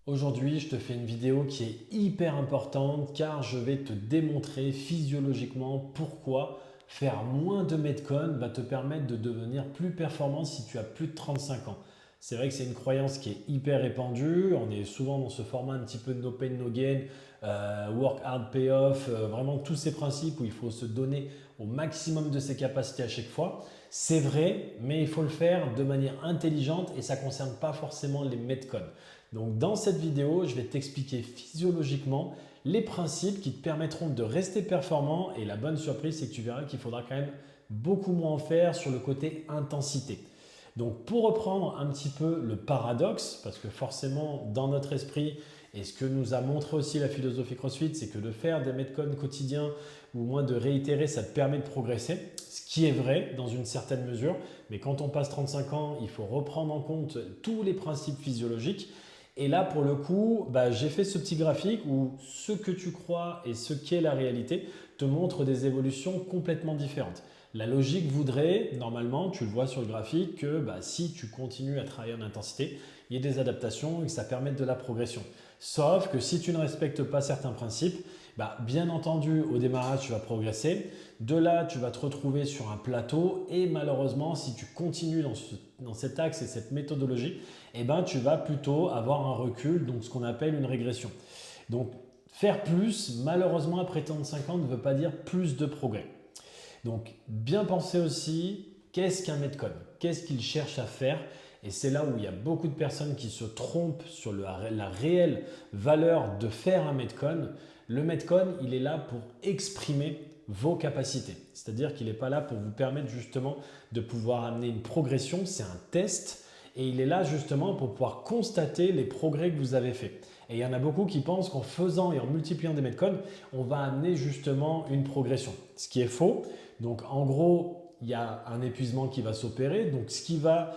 Aujourd'hui, je te fais une vidéo qui est hyper importante car je vais te démontrer physiologiquement pourquoi faire moins de Metcon va te permettre de devenir plus performant si tu as plus de 35 ans. C'est vrai que c'est une croyance qui est hyper répandue. On est souvent dans ce format un petit peu no pain, no gain, work hard, pay off, vraiment tous ces principes où il faut se donner au maximum de ses capacités à chaque fois. C'est vrai, mais il faut le faire de manière intelligente et ça ne concerne pas forcément les Metcon. Donc dans cette vidéo, je vais t'expliquer physiologiquement les principes qui te permettront de rester performant et la bonne surprise, c'est que tu verras qu'il faudra quand même beaucoup moins en faire sur le côté intensité. Donc pour reprendre un petit peu le paradoxe, parce que forcément dans notre esprit, et ce que nous a montré aussi la philosophie CrossFit, c'est que de faire des Metcon quotidiens ou au moins de réitérer, ça te permet de progresser, ce qui est vrai dans une certaine mesure, mais quand on passe 35 ans, il faut reprendre en compte tous les principes physiologiques. Et là, pour le coup, j'ai fait ce petit graphique où ce que tu crois et ce qu'est la réalité te montrent des évolutions complètement différentes. La logique voudrait, normalement, tu le vois sur le graphique, que si tu continues à travailler en intensité, il y ait des adaptations et que ça permette de la progression. Sauf que si tu ne respectes pas certains principes, bien entendu, au démarrage, tu vas progresser. De là, tu vas te retrouver sur un plateau et malheureusement, si tu continues dans cet axe et cette méthodologie, tu vas plutôt avoir un recul, donc ce qu'on appelle une régression. Donc, faire plus, malheureusement, après 35 ans, ne veut pas dire plus de progrès. Donc, bien penser aussi, qu'est-ce qu'un Metcon? Qu'est-ce qu'il cherche à faire? Et c'est là où il y a beaucoup de personnes qui se trompent sur la réelle valeur de faire un Metcon. Le Metcon, il est là pour exprimer vos capacités. C'est-à-dire qu'il n'est pas là pour vous permettre justement de pouvoir amener une progression, c'est un test. Et il est là justement pour pouvoir constater les progrès que vous avez faits. Et il y en a beaucoup qui pensent qu'en faisant et en multipliant des Metcon, on va amener justement une progression. Ce qui est faux. Donc en gros, il y a un épuisement qui va s'opérer. Donc ce qui va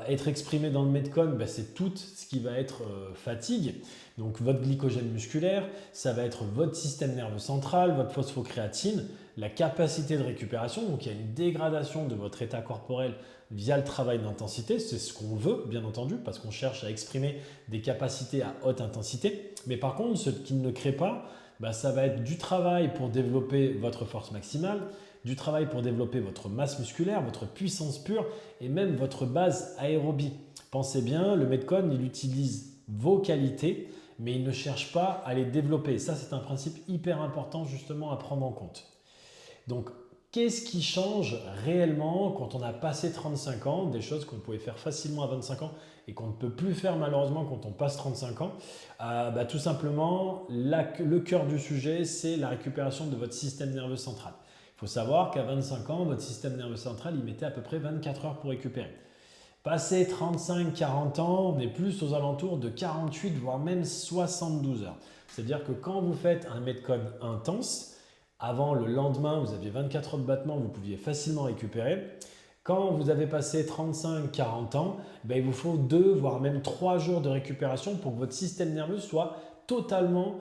être exprimé dans le Metcon, c'est tout ce qui va être fatigue. Donc votre glycogène musculaire, ça va être votre système nerveux central, votre phosphocréatine, la capacité de récupération. Donc il y a une dégradation de votre état corporel via le travail d'intensité. C'est ce qu'on veut, bien entendu, parce qu'on cherche à exprimer des capacités à haute intensité. Mais par contre, ce qui ne crée pas, ça va être du travail pour développer votre force maximale, du travail pour développer votre masse musculaire, votre puissance pure et même votre base aérobie. Pensez bien, le Metcon, il utilise vos qualités, mais il ne cherche pas à les développer. Ça, c'est un principe hyper important justement à prendre en compte. Donc, qu'est-ce qui change réellement quand on a passé 35 ans, des choses qu'on pouvait faire facilement à 25 ans et qu'on ne peut plus faire malheureusement quand on passe 35 ans? Tout simplement, le cœur du sujet, c'est la récupération de votre système nerveux central. Il faut savoir qu'à 25 ans, votre système nerveux central, il mettait à peu près 24 heures pour récupérer. Passé 35-40 ans, on est plus aux alentours de 48 voire même 72 heures. C'est-à-dire que quand vous faites un Metcon intense, avant le lendemain, vous aviez 24 heures de battement, vous pouviez facilement récupérer. Quand vous avez passé 35-40 ans, il vous faut 2 voire même 3 jours de récupération pour que votre système nerveux soit totalement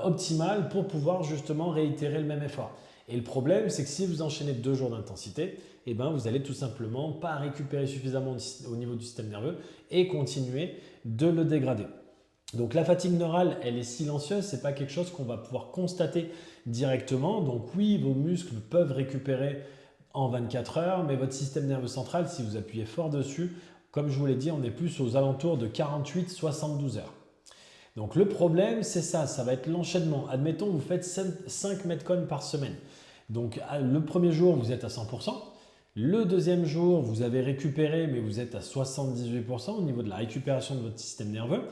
optimal pour pouvoir justement réitérer le même effort. Et le problème, c'est que si vous enchaînez 2 jours d'intensité, vous n'allez tout simplement pas récupérer suffisamment au niveau du système nerveux et continuer de le dégrader. Donc la fatigue neurale, elle est silencieuse, ce n'est pas quelque chose qu'on va pouvoir constater directement. Donc oui, vos muscles peuvent récupérer en 24 heures, mais votre système nerveux central, si vous appuyez fort dessus, comme je vous l'ai dit, on est plus aux alentours de 48-72 heures. Donc le problème, c'est ça va être l'enchaînement. Admettons, vous faites 5 Metcon par semaine. Donc le premier jour, vous êtes à 100%. Le deuxième jour, vous avez récupéré, mais vous êtes à 78% au niveau de la récupération de votre système nerveux.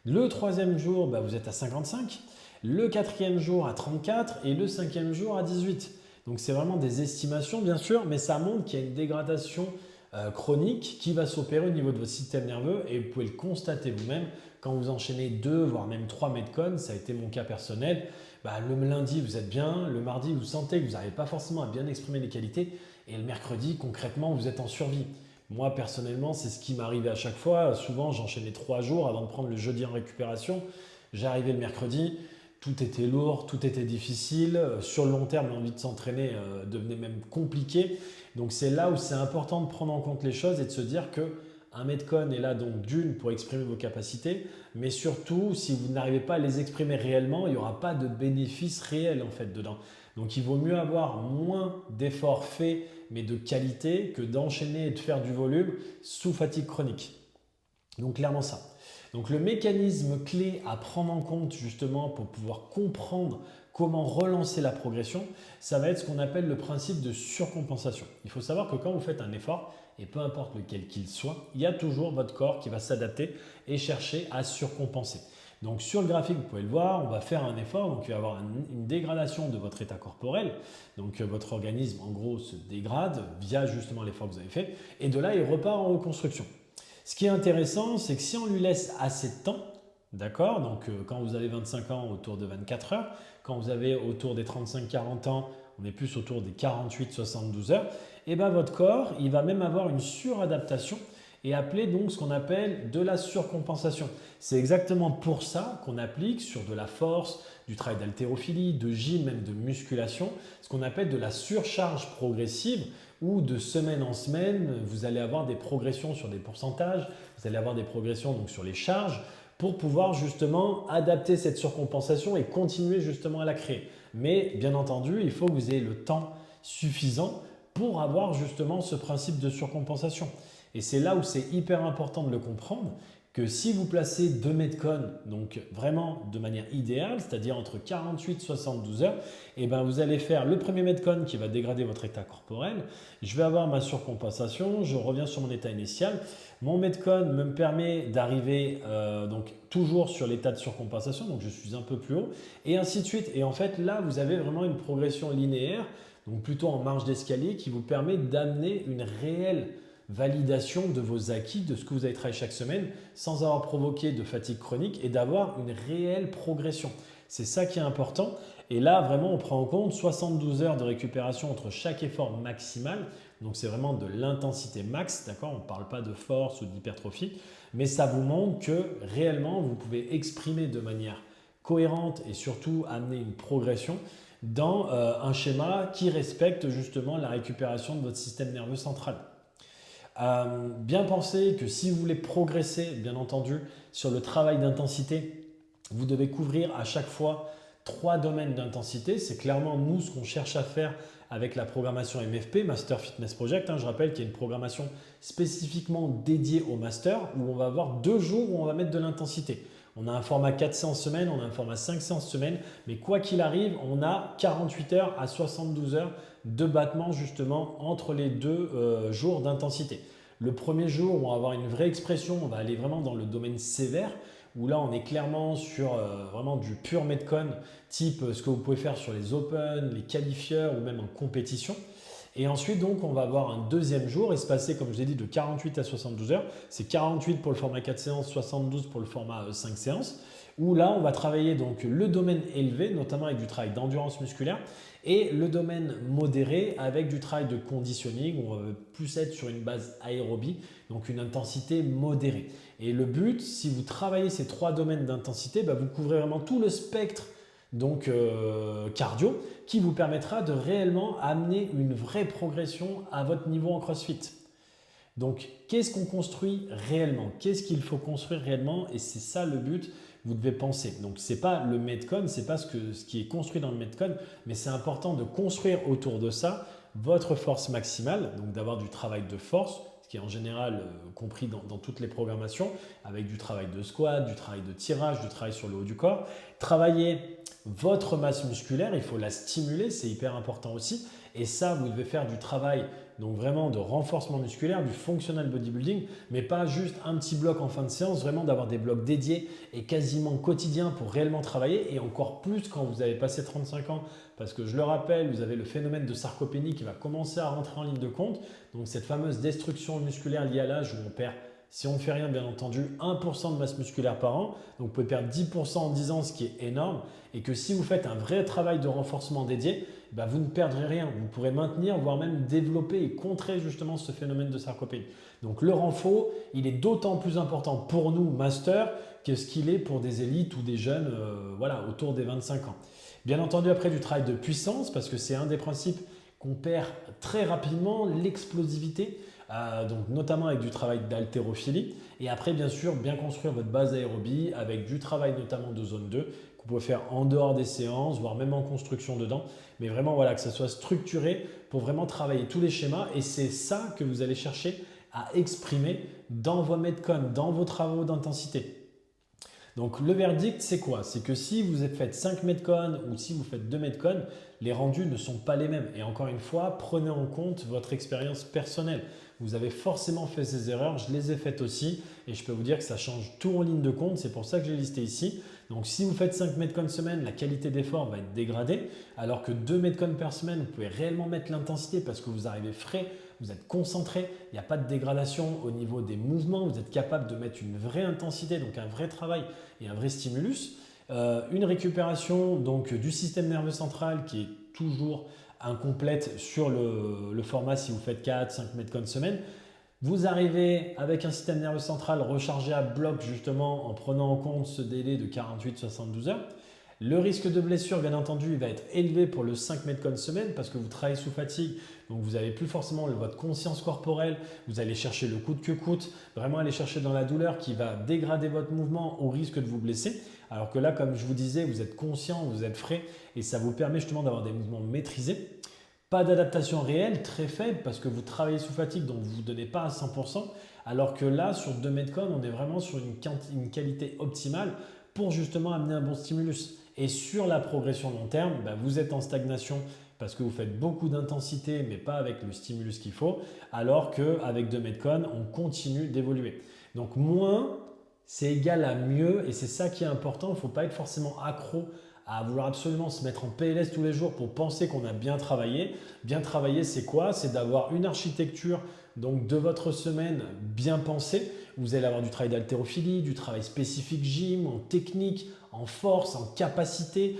Le troisième jour, vous êtes à 55. Le quatrième jour à 34 et le cinquième jour à 18. Donc c'est vraiment des estimations bien sûr, mais ça montre qu'il y a une dégradation chronique qui va s'opérer au niveau de votre système nerveux et vous pouvez le constater vous-même quand vous enchaînez 2 voire même 3 Metcon, ça a été mon cas personnel. Le lundi vous êtes bien, le mardi vous sentez que vous n'arrivez pas forcément à bien exprimer les qualités et le mercredi concrètement vous êtes en survie. Moi personnellement c'est ce qui m'arrivait à chaque fois, souvent j'enchaînais 3 jours avant de prendre le jeudi en récupération, j'arrivais le mercredi, tout était lourd, tout était difficile. Sur le long terme, l'envie de s'entraîner devenait même compliquée. Donc c'est là où c'est important de prendre en compte les choses et de se dire que Un Metcon est là donc d'une pour exprimer vos capacités, mais surtout si vous n'arrivez pas à les exprimer réellement, il n'y aura pas de bénéfice réel en fait dedans. Donc il vaut mieux avoir moins d'efforts faits mais de qualité que d'enchaîner et de faire du volume sous fatigue chronique. Donc clairement ça. Donc le mécanisme clé à prendre en compte justement pour pouvoir comprendre comment relancer la progression, ça va être ce qu'on appelle le principe de surcompensation. Il faut savoir que quand vous faites un effort, et peu importe lequel qu'il soit, il y a toujours votre corps qui va s'adapter et chercher à surcompenser. Donc sur le graphique, vous pouvez le voir, on va faire un effort, donc il va y avoir une dégradation de votre état corporel. Donc votre organisme en gros se dégrade via justement l'effort que vous avez fait et de là il repart en reconstruction. Ce qui est intéressant, c'est que si on lui laisse assez de temps, d'accord, donc quand vous avez 25 ans, autour de 24 heures, quand vous avez autour des 35-40 ans, on est plus autour des 48-72 heures, et bien votre corps, il va même avoir une suradaptation et appeler donc ce qu'on appelle de la surcompensation. C'est exactement pour ça qu'on applique sur de la force, du travail d'haltérophilie, de gym, même de musculation, ce qu'on appelle de la surcharge progressive où de semaine en semaine, vous allez avoir des progressions sur des pourcentages, vous allez avoir des progressions donc sur les charges pour pouvoir justement adapter cette surcompensation et continuer justement à la créer. Mais bien entendu, il faut que vous ayez le temps suffisant pour avoir justement ce principe de surcompensation. Et c'est là où c'est hyper important de le comprendre que si vous placez 2 Metcon, donc vraiment de manière idéale, c'est-à-dire entre 48 et 72 heures, et ben vous allez faire le premier Metcon qui va dégrader votre état corporel. Je vais avoir ma surcompensation, je reviens sur mon état initial. Mon Metcon me permet d'arriver donc toujours sur l'état de surcompensation, donc je suis un peu plus haut, et ainsi de suite. Et en fait, là, vous avez vraiment une progression linéaire, donc plutôt en marge d'escalier, qui vous permet d'amener une réelle validation de vos acquis, de ce que vous avez travaillé chaque semaine, sans avoir provoqué de fatigue chronique et d'avoir une réelle progression. C'est ça qui est important. Et là, vraiment, on prend en compte 72 heures de récupération entre chaque effort maximal. Donc, c'est vraiment de l'intensité max, d'accord? On ne parle pas de force ou d'hypertrophie, mais ça vous montre que réellement, vous pouvez exprimer de manière cohérente et surtout amener une progression dans un schéma qui respecte justement la récupération de votre système nerveux central. Bien penser que si vous voulez progresser, bien entendu, sur le travail d'intensité, vous devez couvrir à chaque fois 3 domaines d'intensité. C'est clairement nous ce qu'on cherche à faire avec la programmation MFP, Master Fitness Project. Je rappelle qu'il y a une programmation spécifiquement dédiée au master où on va avoir 2 jours où on va mettre de l'intensité. On a un format 4 séances semaine, on a un format 5 séances semaine, mais quoi qu'il arrive, on a 48 heures à 72 heures de battement justement entre les 2 jours d'intensité. Le premier jour, on va avoir une vraie expression, on va aller vraiment dans le domaine sévère, où là on est clairement sur vraiment du pur Metcon, type ce que vous pouvez faire sur les Open, les qualifieurs ou même en compétition. Et ensuite, donc, on va avoir un deuxième jour espacé, comme je vous ai dit, de 48 à 72 heures. C'est 48 pour le format 4 séances, 72 pour le format 5 séances, où là, on va travailler donc le domaine élevé, notamment avec du travail d'endurance musculaire, et le domaine modéré avec du travail de conditioning, où on va plus être sur une base aérobie, donc une intensité modérée. Et le but, si vous travaillez ces 3 domaines d'intensité, vous couvrez vraiment tout le spectre donc cardio, qui vous permettra de réellement amener une vraie progression à votre niveau en CrossFit. Donc, qu'est-ce qu'on construit réellement? Qu'est-ce qu'il faut construire réellement? Et c'est ça le but, vous devez penser. Donc, ce n'est pas le Metcon, ce n'est pas ce qui est construit dans le Metcon, mais c'est important de construire autour de ça votre force maximale, donc d'avoir du travail de force, ce qui est en général compris dans toutes les programmations, avec du travail de squat, du travail de tirage, du travail sur le haut du corps. Travailler votre masse musculaire, il faut la stimuler, c'est hyper important aussi. Et ça, vous devez faire du travail donc vraiment de renforcement musculaire, du functional bodybuilding, mais pas juste un petit bloc en fin de séance, vraiment d'avoir des blocs dédiés et quasiment quotidiens pour réellement travailler, et encore plus quand vous avez passé 35 ans, parce que je le rappelle, vous avez le phénomène de sarcopénie qui va commencer à rentrer en ligne de compte, donc cette fameuse destruction musculaire liée à l'âge où on perd, si on ne fait rien bien entendu, 1% de masse musculaire par an, donc vous pouvez perdre 10% en 10 ans, ce qui est énorme, et que si vous faites un vrai travail de renforcement dédié, vous ne perdrez rien, vous pourrez maintenir, voire même développer et contrer justement ce phénomène de sarcopénie. Donc le renfort, il est d'autant plus important pour nous, master, que ce qu'il est pour des élites ou des jeunes autour des 25 ans. Bien entendu, après du travail de puissance, parce que c'est un des principes qu'on perd très rapidement, l'explosivité. donc notamment avec du travail d'haltérophilie. Et après, bien sûr, bien construire votre base aérobie avec du travail notamment de zone 2 que vous pouvez faire en dehors des séances, voire même en construction dedans. Mais vraiment, voilà, que ça soit structuré pour vraiment travailler tous les schémas. Et c'est ça que vous allez chercher à exprimer dans vos metcon, dans vos travaux d'intensité. Donc le verdict, c'est quoi? C'est que si vous faites 5 metcon ou si vous faites 2 metcon, les rendus ne sont pas les mêmes. Et encore une fois, prenez en compte votre expérience personnelle. Vous avez forcément fait ces erreurs, je les ai faites aussi et je peux vous dire que ça change tout en ligne de compte. C'est pour ça que j'ai listé ici. Donc si vous faites 5 metcon semaine, la qualité d'effort va être dégradée, alors que 2 metcon par semaine, vous pouvez réellement mettre l'intensité parce que vous arrivez frais, vous êtes concentré, il n'y a pas de dégradation au niveau des mouvements, vous êtes capable de mettre une vraie intensité, donc un vrai travail et un vrai stimulus. Une récupération donc, du système nerveux central qui est toujours incomplète sur le format si vous faites 4-5 metcon semaine. Vous arrivez avec un système nerveux central rechargé à bloc justement en prenant en compte ce délai de 48-72 heures. Le risque de blessure, bien entendu, il va être élevé pour le 5 metcon semaine parce que vous travaillez sous fatigue. Donc, vous n'avez plus forcément votre conscience corporelle. Vous allez chercher le coûte que coûte, vraiment aller chercher dans la douleur qui va dégrader votre mouvement au risque de vous blesser. Alors que là, comme je vous disais, vous êtes conscient, vous êtes frais et ça vous permet justement d'avoir des mouvements maîtrisés. Pas d'adaptation réelle, très faible parce que vous travaillez sous fatigue, donc vous ne vous donnez pas à 100%. Alors que là, sur 2 metcon, on est vraiment sur une qualité optimale pour justement amener un bon stimulus. Et sur la progression long terme, vous êtes en stagnation parce que vous faites beaucoup d'intensité mais pas avec le stimulus qu'il faut, alors qu'avec 2 metcon, on continue d'évoluer. Donc moins, c'est égal à mieux et c'est ça qui est important. Il ne faut pas être forcément accro à vouloir absolument se mettre en PLS tous les jours pour penser qu'on a bien travaillé. Bien travailler, c'est quoi? C'est d'avoir une architecture donc, de votre semaine bien pensée. Vous allez avoir du travail d'haltérophilie, du travail spécifique gym, en technique, en force, en capacité.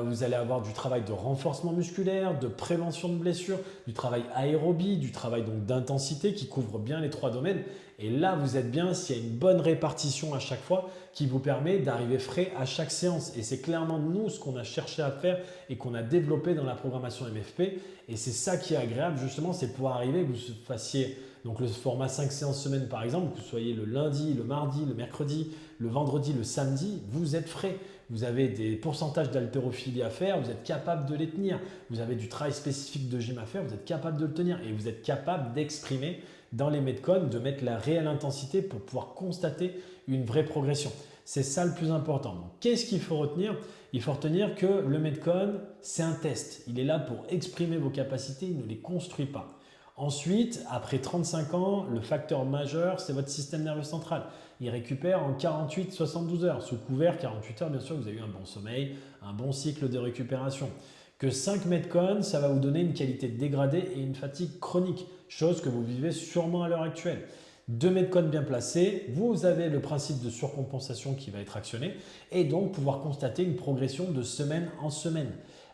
Vous allez avoir du travail de renforcement musculaire, de prévention de blessures, du travail aérobie, du travail d'intensité qui couvre bien les 3 domaines. Et là, vous êtes bien s'il y a une bonne répartition à chaque fois qui vous permet d'arriver frais à chaque séance. Et c'est clairement nous ce qu'on a cherché à faire et qu'on a développé dans la programmation MFP. Et c'est ça qui est agréable justement, c'est de pouvoir arriver, que vous fassiez donc le format 5 séances semaine par exemple, que vous soyez le lundi, le mardi, le mercredi, le vendredi, le samedi, vous êtes frais. Vous avez des pourcentages d'haltérophilie à faire, vous êtes capable de les tenir. Vous avez du travail spécifique de gym à faire, vous êtes capable de le tenir et vous êtes capable d'exprimer dans les metcon, de mettre la réelle intensité pour pouvoir constater une vraie progression. C'est ça le plus important. Qu'est-ce qu'il faut retenir? Il faut retenir que le metcon, c'est un test. Il est là pour exprimer vos capacités, il ne les construit pas. Ensuite, après 35 ans, le facteur majeur, c'est votre système nerveux central. Il récupère en 48-72 heures. Sous couvert, 48 heures, bien sûr, vous avez eu un bon sommeil, un bon cycle de récupération. Que 5 metcon, ça va vous donner une qualité dégradée et une fatigue chronique, chose que vous vivez sûrement à l'heure actuelle. 2 metcon bien placés, vous avez le principe de surcompensation qui va être actionné et donc pouvoir constater une progression de semaine en semaine.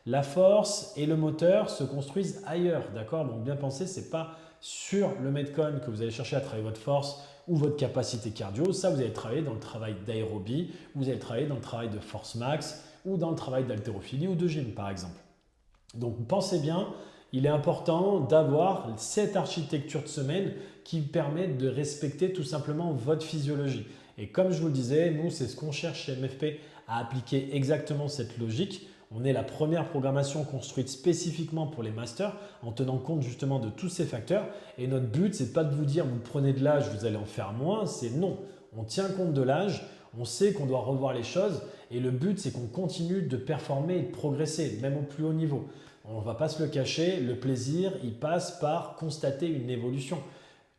La force et le moteur se construisent ailleurs, d'accord? Donc bien penser, ce n'est pas sur le metcon que vous allez chercher à travailler votre force ou votre capacité cardio. Ça, vous allez travailler dans le travail d'aérobie, vous allez travailler dans le travail de force max ou dans le travail d'haltérophilie ou de gym par exemple. Donc pensez bien, il est important d'avoir cette architecture de semaine qui permet de respecter tout simplement votre physiologie. Et comme je vous le disais, nous, c'est ce qu'on cherche chez MFP à appliquer exactement cette logique. On est la première programmation construite spécifiquement pour les masters en tenant compte justement de tous ces facteurs. Et notre but, c'est pas de vous dire vous prenez de l'âge, vous allez en faire moins. C'est non. On tient compte de l'âge, on sait qu'on doit revoir les choses et le but, c'est qu'on continue de performer et de progresser, même au plus haut niveau. On ne va pas se le cacher, le plaisir, il passe par constater une évolution.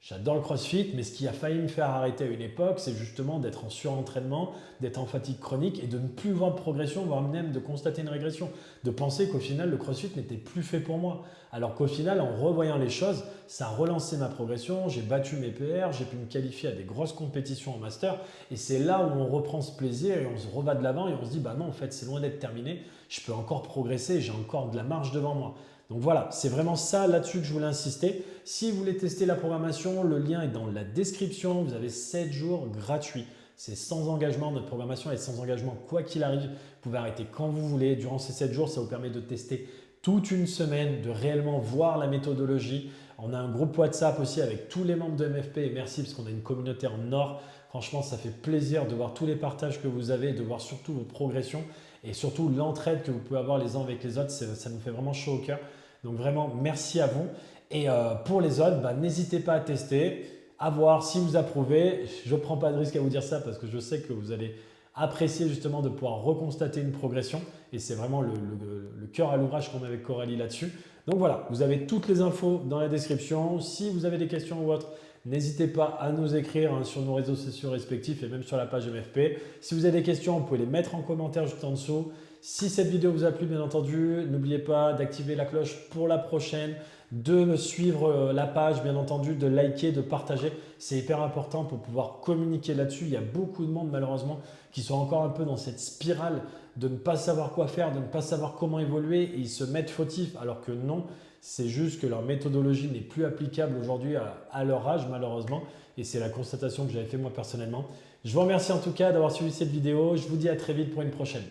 J'adore le crossfit, mais ce qui a failli me faire arrêter à une époque, c'est justement d'être en surentraînement, d'être en fatigue chronique et de ne plus voir de progression, voire même de constater une régression. De penser qu'au final, le crossfit n'était plus fait pour moi. Alors qu'au final, en revoyant les choses, ça a relancé ma progression, j'ai battu mes PR, j'ai pu me qualifier à des grosses compétitions en master. Et c'est là où on reprend ce plaisir et on se rebat de l'avant et on se dit, bah non, en fait, c'est loin d'être terminé, je peux encore progresser, j'ai encore de la marge devant moi. Donc voilà, c'est vraiment ça là-dessus que je voulais insister. Si vous voulez tester la programmation, le lien est dans la description. Vous avez 7 jours gratuits. C'est sans engagement, notre programmation est sans engagement quoi qu'il arrive. Vous pouvez arrêter quand vous voulez. Durant ces 7 jours, ça vous permet de tester toute une semaine de réellement voir la méthodologie. On a un groupe WhatsApp aussi avec tous les membres de MFP et merci parce qu'on a une communauté en or. Franchement, ça fait plaisir de voir tous les partages que vous avez, de voir surtout vos progressions et surtout l'entraide que vous pouvez avoir les uns avec les autres. Ça nous fait vraiment chaud au cœur. Donc vraiment, merci à vous. Et pour les autres, n'hésitez pas à tester, à voir si vous approuvez. Je ne prends pas de risque à vous dire ça parce que je sais que vous allez apprécier justement de pouvoir reconstater une progression. Et c'est vraiment le cœur à l'ouvrage qu'on met avec Coralie là-dessus. Donc voilà, vous avez toutes les infos dans la description. Si vous avez des questions ou autres, n'hésitez pas à nous écrire sur nos réseaux sociaux respectifs et même sur la page MFP. Si vous avez des questions, vous pouvez les mettre en commentaire juste en dessous. Si cette vidéo vous a plu, bien entendu, n'oubliez pas d'activer la cloche pour la prochaine, de suivre la page, bien entendu, de liker, de partager. C'est hyper important pour pouvoir communiquer là-dessus. Il y a beaucoup de monde, malheureusement, qui sont encore un peu dans cette spirale de ne pas savoir quoi faire, de ne pas savoir comment évoluer et ils se mettent fautifs alors que non, c'est juste que leur méthodologie n'est plus applicable aujourd'hui à leur âge, malheureusement. Et c'est la constatation que j'avais fait moi personnellement. Je vous remercie en tout cas d'avoir suivi cette vidéo. Je vous dis à très vite pour une prochaine.